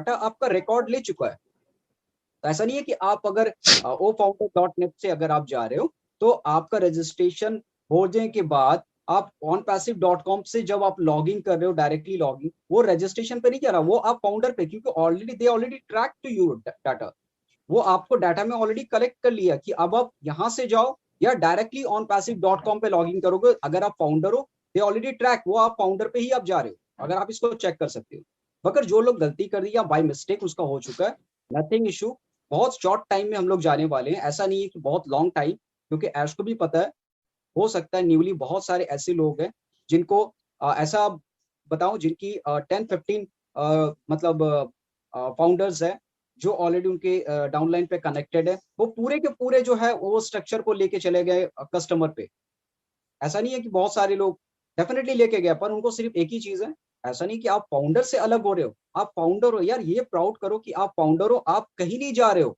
Data आपका record ले चुका है। तो ऐसा नहीं है कि आप अगर ofounder.net से अगर आप जा रहे हो तो आपका रजिस्ट्रेशन हो जाने के बाद आप onpassive.com से जब आप लॉग इन कर रहे हो, डायरेक्टली लॉग इन, वो रजिस्ट्रेशन पे नहीं कर रहा, वो आप फाउंडर पे, क्योंकि already track to you data, वो आपको डाटा में ऑलरेडी कलेक्ट कर लिया कि अब आप यहां से जाओ या डायरेक्टली onpassive.com पे लॉग इन करोगे, अगर आप फाउंडर हो दे ऑलरेडी ट्रैक, वो आप फाउंडर पे ही आप जा रहे हो, अगर आप इसको चेक कर सकते हो। मगर जो लोग गलती कर दी या बाय मिस्टेक उसका हो चुका है, नथिंग इशू, बहुत शॉर्ट टाइम में हम लोग जाने वाले हैं, ऐसा नहीं है कि बहुत लॉन्ग टाइम, क्योंकि ऐश को भी पता है, हो सकता है न्यूली बहुत सारे ऐसे लोग हैं जिनको ऐसा बताऊं, जिनकी 10-15 मतलब फाउंडर्स है जो ऑलरेडी उनके डाउनलाइन पे कनेक्टेड है, वो पूरे के पूरे जो है वो स्ट्रक्चर को लेके चले गए कस्टमर पे। ऐसा नहीं है कि बहुत सारे लोग डेफिनेटली लेके गए, पर उनको सिर्फ एक ही चीज है, ऐसा नहीं कि आप फाउंडर से अलग हो रहे हो, आप फाउंडर हो यार, ये प्राउड करो कि आप फाउंडर हो, आप कहीं नहीं जा रहे हो।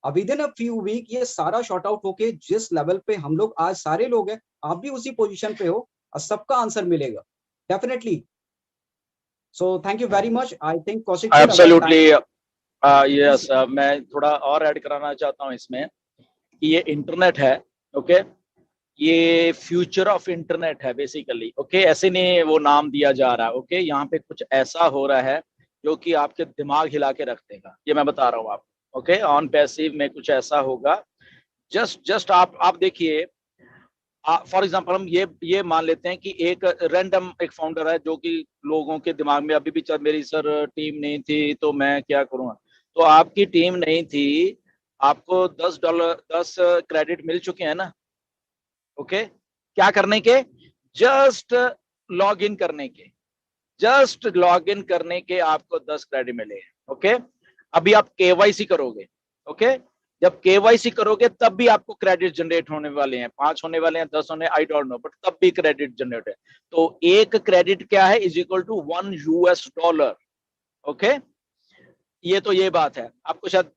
अब within a few week ये सारा शॉर्ट आउट होके जिस लेवल पे हम लोग आज सारे लोग हैं, आप भी उसी पोजीशन पे हो और सबका आंसर मिलेगा definitely. So thank you very much. I think Kaushik sir absolutely yes, मैं थोड़ा और ऐड कराना चाहता हूं इसमें कि ये इंटरनेट है, ओके, ये फ्यूचर ऑफ इंटरनेट है बेसिकली, ओके, ऐसे नहीं वो नाम दिया जा रहा है, ओके, यहाँ पे कुछ ऐसा हो रहा है जो कि आपके दिमाग हिला के रख देगा, ये मैं बता रहा हूँ आपको, ओके, ऑन पैसिव में कुछ ऐसा होगा, जस्ट आप देखिए, फॉर एग्जांपल हम ये मान लेते हैं कि एक रैंडम एक फाउंडर है जो कि लोगों के दिमाग में अभी भी चल, मेरी सर टीम नहीं थी तो मैं क्या करूँगा, तो आपकी टीम नहीं थी, आपको $10 क्रेडिट मिल चुके हैं ना, ओके, क्या करने के, जस्ट लॉग इन करने के, जस्ट लॉग इन करने के आपको 10 क्रेडिट मिले, ओके। अभी आप केवाईसी करोगे, ओके, जब केवाईसी करोगे तब भी आपको क्रेडिट जनरेट होने वाले हैं, 5 होने वाले हैं, 10 होने, आई डोंट नो, बट तब भी क्रेडिट जनरेट है। तो एक क्रेडिट क्या है, इज इक्वल टू $1, ओके। ये तो ये बात है, आपको शायद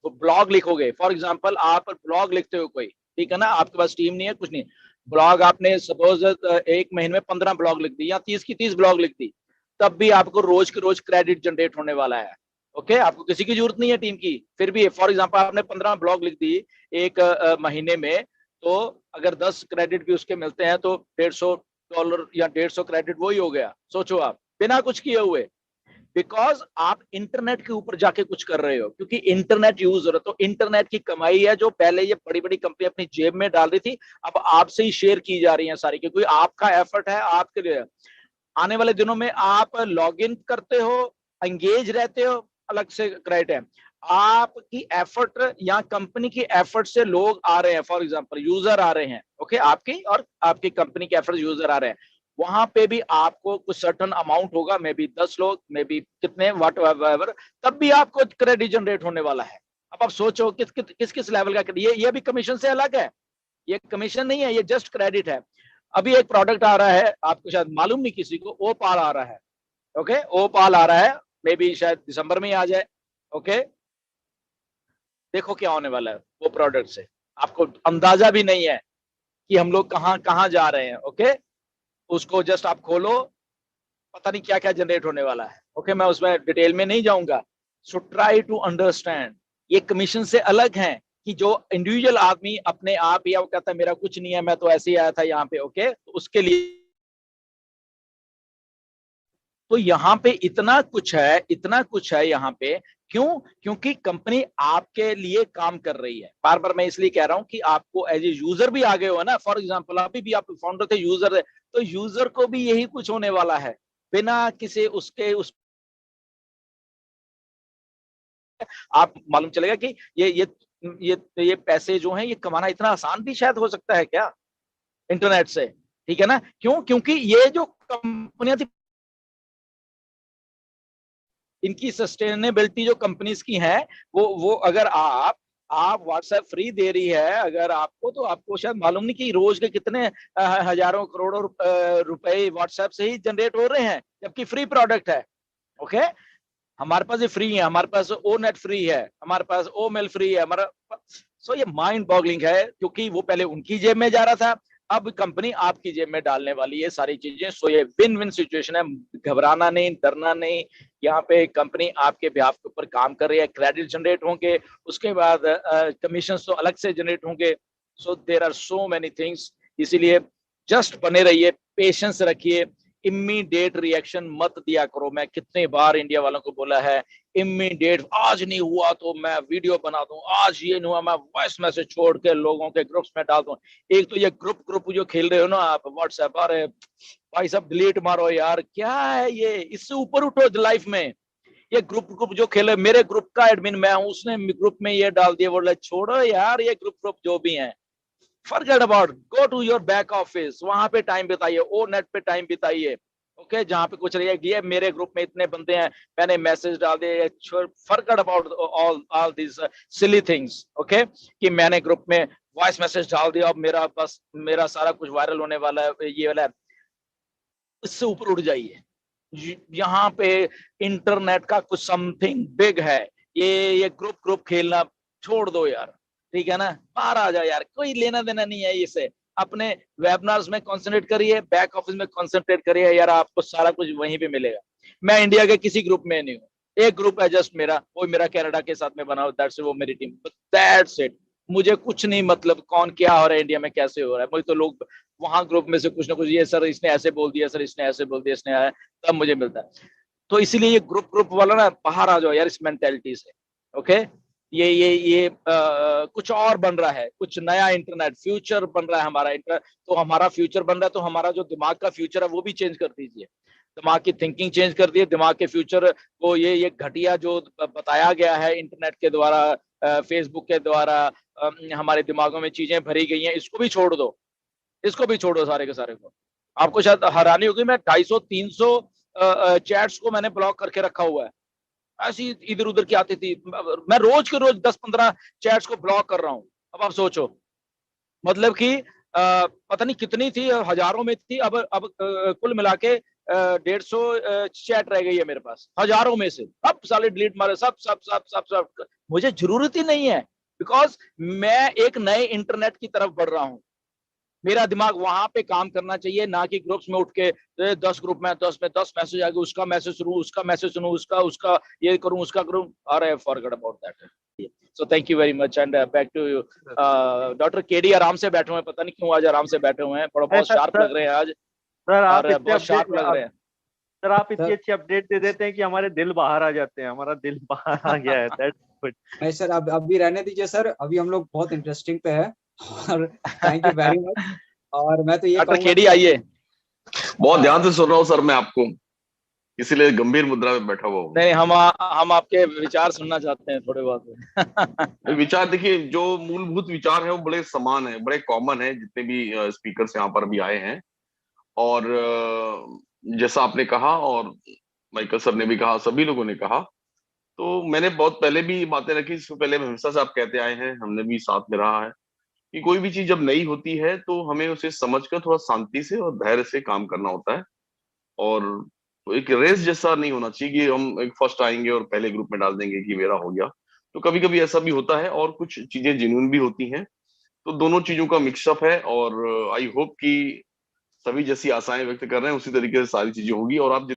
ब्लॉग लिखोगे, फॉर एग्जांपल आप ब्लॉग लिखते हो कोई, ठीक है ना, आपके पास टीम नहीं है, कुछ नहीं, ब्लॉग आपने सपोज एक महीने में 15 ब्लॉग लिख दी या 30 की 30 ब्लॉग लिख दी, तब भी आपको रोज के रोज क्रेडिट जनरेट होने वाला है, ओके। आपको किसी की जरूरत नहीं है टीम की, फिर भी फॉर एग्जांपल आपने 15 ब्लॉग लिख दी एक महीने में, तो अगर 10 क्रेडिट भी उसके मिलते हैं तो $150 या 150 क्रेडिट वही हो गया, सोचो आप, बिना कुछ किए हुए, बिकॉज आप इंटरनेट के ऊपर जाके कुछ कर रहे हो, क्योंकि इंटरनेट यूजर है, तो इंटरनेट की कमाई है जो पहले ये बड़ी बड़ी कंपनी अपनी जेब में डाल रही थी, अब आपसे ही शेयर की जा रही है सारी, क्योंकि आपका एफर्ट है आपके लिए। आने वाले दिनों में आप लॉग इन करते हो, एंगेज रहते हो, अलग से क्रेडिट है, आपकी एफर्ट या कंपनी की एफर्ट से लोग आ रहे हैं, फॉर एग्जांपल यूजर आ रहे हैं, ओके, आपकी और आपकी कंपनी के एफर्ट यूजर आ रहे हैं, वहां पे भी आपको कुछ सर्टन अमाउंट होगा, मे बी 10 लोग, मे बी कितने, वट एवर, तब भी आपको क्रेडिट जनरेट होने वाला है। अब आप सोचो किस किस लेवल का, ये भी कमीशन से अलग है, ये कमीशन नहीं है, ये जस्ट क्रेडिट है। अभी एक प्रोडक्ट आ रहा है, आपको शायद मालूम नहीं किसी को, ओपाल आ रहा है, ओके, ओपाल आ रहा है, मे बी शायद दिसंबर में ही आ जाए, ओके। देखो क्या होने वाला है वो प्रोडक्ट से, आपको अंदाजा भी नहीं है कि हम लोग कहाँ कहाँ जा रहे हैं, ओके। उसको जस्ट आप खोलो, पता नहीं क्या क्या जनरेट होने वाला है, ओके, मैं उसमें डिटेल में नहीं जाऊंगा। सो ट्राई टू अंडरस्टैंड, ये कमीशन से अलग है कि जो इंडिविजुअल आदमी अपने आप ही वो कहता है मेरा कुछ नहीं है, मैं तो ऐसे ही आया था यहाँ पे, ओके, तो उसके लिए तो यहाँ पे इतना कुछ है, इतना कुछ है यहाँ पे, क्यों, क्योंकि कंपनी आपके लिए काम कर रही है। बार बार मैं इसलिए कह रहा हूं कि आपको एज ए यूजर भी आ गए हो ना, फॉर एग्जांपल अभी भी आप फाउंडर थे, यूजर है, तो यूजर को भी यही कुछ होने वाला है, बिना किसी उसके उस आप मालूम चलेगा कि ये पैसे जो हैं ये कमाना इतना आसान भी शायद हो सकता है क्या इंटरनेट से, ठीक है ना, क्यों, क्योंकि ये जो कंपनियां थी इनकी सस्टेनेबिलिटी जो कंपनीज की है, वो अगर आप व्हाट्सएप फ्री दे रही है अगर आपको, तो आपको शायद मालूम नहीं कि रोज के कितने हजारों करोड़ों रुपए व्हाट्सएप से ही जनरेट हो रहे हैं, जबकि फ्री प्रोडक्ट है, ओके। हमारे पास ये फ्री है, हमारे पास ओ नेट फ्री है, हमारे पास ओ मेल फ्री है, हमारा, सो ये माइंड बॉगलिंग है, क्योंकि वो पहले उनकी जेब में जा रहा था, अब कंपनी आपकी जेब में डालने वाली है सारी चीजें। सो ये विन विन सिचुएशन है, घबराना नहीं, डरना नहीं। यहाँ पे कंपनी आपके बिहाफ के ऊपर काम कर रही है, क्रेडिट जनरेट होंगे, उसके बाद कमीशन तो अलग से जनरेट होंगे। So there are so many things, इसीलिए जस्ट बने रहिए, पेशेंस रखिए, इमीडिएट रिएक्शन मत दिया करो। मैं कितने बार इंडिया वालों को बोला है, इमीडिएट, आज नहीं हुआ तो मैं वीडियो बना दूं, आज ये नहीं हुआ मैं वॉइस मैसेज छोड़ के लोगों के ग्रुप्स में डाल दूं। एक तो ये ग्रुप ग्रुप जो खेल रहे हो ना आप व्हाट्सएप, अरे भाई सब डिलीट मारो यार, क्या है ये, इससे ऊपर उठो लाइफ में। ये ग्रुप ग्रुप जो खेले, मेरे ग्रुप का एडमिन मैं हूं, उसने ग्रुप में ये डाल दिया, बोला छोड़ो यार ये ग्रुप ग्रुप जो भी है, forget about, go to your back office, वहां पे टाइम बिताइए, ओ नेट पे टाइम बिताइए। ओके, जहां पे कुछ रही है, मेरे ग्रुप में इतने बंदे हैं, मैंने मैसेज डाल दिए, forget about all this silly things. Okay, कि मैंने ग्रुप में वॉइस मैसेज डाल दिया, अब मेरा बस मेरा सारा कुछ वायरल होने वाला है, ये वाला है। इससे ऊपर उठ जाइए, यहाँ पे इंटरनेट का कुछ समथिंग बिग है। ये ग्रुप ग्रुप खेलना छोड़ दो यार, ठीक है ना, बाहर आ जाओ यार, कोई लेना देना नहीं है इससे। अपने वेबिनार्स में कंसंट्रेट करिए, बैक ऑफिस में कंसंट्रेट करिए यार, आपको सारा कुछ वहीं पे मिलेगा। मैं इंडिया के किसी ग्रुप में नहीं हूँ, एक ग्रुप है जस्ट मेरा, वो मेरा कनाडा के साथ में बना, दैट्स वो मेरी टीम, दैट्स इट। मुझे कुछ नहीं मतलब कौन क्या हो रहा है इंडिया में, कैसे हो रहा है, मुझे तो लोग वहां ग्रुप में से कुछ ना कुछ, ये सर इसने ऐसे बोल दिया, सर इसने ऐसे बोल दिया, इसने आया, तब मुझे मिलता है। तो इसीलिए ये ग्रुप ग्रुप वाला ना, बाहर आ जाओ यार इस मेंटेलिटी से। ओके, ये कुछ और बन रहा है, कुछ नया इंटरनेट फ्यूचर बन रहा है हमारा इंटरनेट, तो हमारा फ्यूचर बन रहा है, तो हमारा जो दिमाग का फ्यूचर है वो भी चेंज कर दीजिए, दिमाग की थिंकिंग चेंज कर दिए, दिमाग के फ्यूचर को ये घटिया जो बताया गया है इंटरनेट के द्वारा, फेसबुक के द्वारा हमारे दिमागों में चीजें भरी गई हैं, इसको भी छोड़ दो, इसको भी छोड़ो सारे के सारे को। आपको शायद हैरानी होगी, मैं 250-300 चैट्स को मैंने ब्लॉक करके रखा हुआ है, ऐसी इधर उधर की आती थी, मैं रोज के रोज 10-15 चैट्स को ब्लॉक कर रहा हूँ। अब आप सोचो, मतलब कि पता नहीं कितनी थी, हजारों में थी, अब कुल मिला के 150 चैट रह गई है मेरे पास, हजारों में से अब साले डिलीट मारे, सब सब सब सब सब, मुझे जरूरत ही नहीं है, बिकॉज मैं एक नए इंटरनेट की तरफ बढ़ रहा हूँ। मेरा दिमाग वहां पे काम करना चाहिए, ना कि ग्रुप्स में उठ के 10 ग्रुप में 10 मैसेज आ गए, उसका मैसेज सुनूं, उसका मैसेज सुनूं, उसका उसका ये करूं, उसका करूं, अरे forget about that. So thank you very much and back to you. Doctor KD आराम से बैठे हुए हैं, पता नहीं क्यों आज आराम से बैठे हुए हैं, बड़ा बहुत शार्प लग रहे हैं आज, सर आप और इतने बहुत शार्प लग रहे हैं। सर आप इतनी अच्छी अपडेट दे देते हैं कि हमारे दिल बाहर आ जाते हैं, हमारा दिल बाहर आ गया है। That's good. नहीं सर, अब भी रहने दीजिए सर, अभी हम लोग बहुत इंटरेस्टिंग पे है, और थैंक यू वेरी मच। और मैं तो ये डॉक्टर केडी आइए। बहुत ध्यान से सुन रहा हूँ सर मैं आपको, इसीलिए गंभीर मुद्रा में बैठा हुआ हूँ। नहीं, हम आपके विचार सुनना चाहते हैं थोड़े बहुत। विचार देखिए, जो मूलभूत विचार है वो बड़े समान है, बड़े कॉमन है, जितने भी स्पीकर्स यहाँ पर भी आए हैं। और जैसा आपने कहा और माइकल सर ने भी कहा, सभी लोगों ने कहा, तो मैंने बहुत पहले भी बातें रखी, इससे पहले हमेशा से आप कहते आए हैं, हमने भी साथ में रहा है कि कोई भी चीज जब नई होती है तो हमें उसे समझकर थोड़ा शांति से और धैर्य से काम करना होता है। और तो एक रेस जैसा नहीं होना चाहिए कि हम एक फर्स्ट आएंगे और पहले ग्रुप में डाल देंगे कि मेरा हो गया। तो कभी कभी ऐसा भी होता है और कुछ चीजें जेन्युइन भी होती हैं, तो दोनों चीजों का मिक्सअप है। और आई होप कि सभी जैसी आशाएं व्यक्त कर रहे हैं उसी तरीके से सारी चीजें होगी। और आप